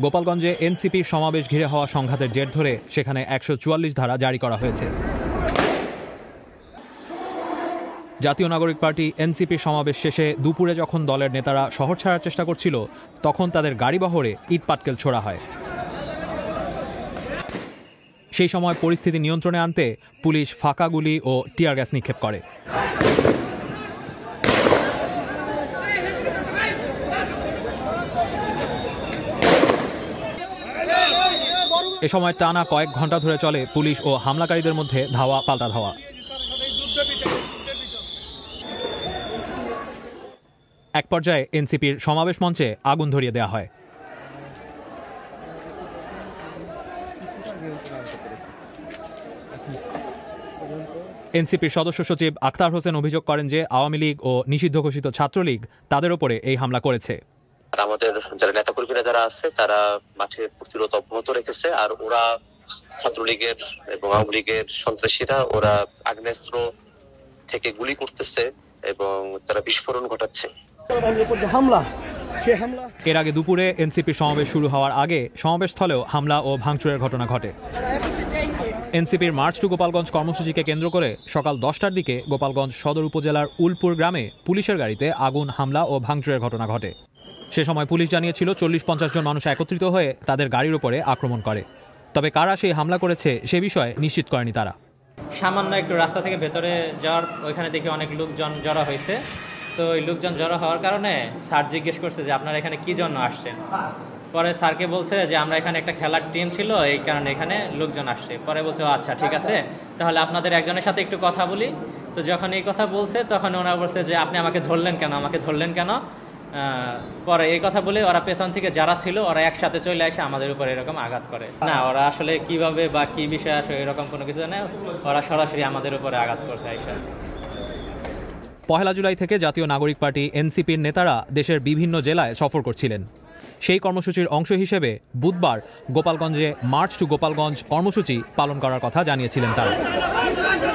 গোপালগঞ্জে এনসিপির সমাবেশ ঘিরে হওয়া সংঘাতের জের ধরে সেখানে ১৪৪ ধারা জারি করা হয়েছে। জাতীয় নাগরিক পার্টি এনসিপির সমাবেশ শেষে দুপুরে যখন দলের নেতারা শহর ছাড়ার চেষ্টা করছিল, তখন তাদের গাড়িবহরে ইটপাটকেল ছোড়া হয়। সেই সময় পরিস্থিতি নিয়ন্ত্রণে আনতে পুলিশ ফাঁকা গুলি ও টিয়ার গ্যাস নিক্ষেপ করে। এ সময় টানা কয়েক ঘন্টা ধরে চলে পুলিশ ও হামলাকারীদের মধ্যে ধাওয়া পাল্টা ধাওয়া। এক পর্যায়ে এনসিপির সমাবেশ মঞ্চে আগুন ধরিয়ে দেওয়া হয়। এনসিপির সদস্য সচিব আখতার হোসেন অভিযোগ করেন যে আওয়ামী লীগ ও নিষিদ্ধ ঘোষিত ছাত্রলীগ তাদের উপরে এই হামলা করেছে। আমাদের যারা নেতাকর্মীরা যারা আছে তারা মাঠে প্রতিরোধ অব্যাহত রেখেছে, আর ওরা ছাত্রলীগের এবং আওয়ামী লীগের সন্ত্রাসীরা ওরা আগ্নেয়াস্ত্র থেকে গুলি করতেছে এবং তারা বিস্ফোরণ ঘটাচ্ছে। এর আগে দুপুরে এনসিপির সমাবেশ শুরু হওয়ার আগে সমাবেশস্থলেও হামলা ও ভাঙচুরের ঘটনা ঘটে। এনসিপির মার্চ টু গোপালগঞ্জ কর্মসূচিকে কেন্দ্র করে সকাল 10টার দিকে গোপালগঞ্জ সদর উপজেলার উলপুর গ্রামে পুলিশের গাড়িতে আগুন, হামলা ও ভাঙচুরের ঘটনা ঘটে। সে সময় পুলিশ জানিয়েছিল 40-50 জন মানুষ একত্রিত হয়ে তাদের গাড়ির উপরে আক্রমণ করে। তবে কারা সেই হামলা করেছে সে বিষয়ে নিশ্চিত করেনি তারা। সামান্য একটু রাস্তা থেকে ভেতরে যাওয়ার ওইখানে দেখি অনেক লোকজন জড়ো হয়েছে। তো ওই লোকজন জড়ো হওয়ার কারণে স্যার জিজ্ঞেস করছে যে আপনারা এখানে কি জন্য আসছেন। পরে স্যারকে বলছে যে আমরা এখানে একটা খেলার টিম ছিল, এই কারণে এখানে লোকজন আসছে। পরে বলছে আচ্ছা ঠিক আছে, তাহলে আপনাদের একজনের সাথে একটু কথা বলি। তো যখন এই কথা বলছে তখন ওরা বলছে যে আপনি আমাকে ধরলেন কেন। পরে এই কথা বলে ওরা পেছন থেকে যারা ছিল ওরা একসাথে চলে এসে আমাদের উপর এরকম আঘাত করে। না, ওরা আসলে কিভাবে বা কি বিষয় আসে এরকম কোনো কিছু নেই, ওরা সরাসরি আমাদের উপরে আঘাত করছে। পহেলা জুলাই থেকে জাতীয় নাগরিক পার্টি এনসিপির নেতারা দেশের বিভিন্ন জেলায় সফর করছিলেন। সেই কর্মসূচির অংশ হিসেবে বুধবার গোপালগঞ্জে মার্চ টু গোপালগঞ্জ কর্মসূচি পালন করার কথা জানিয়েছিলেন তারা।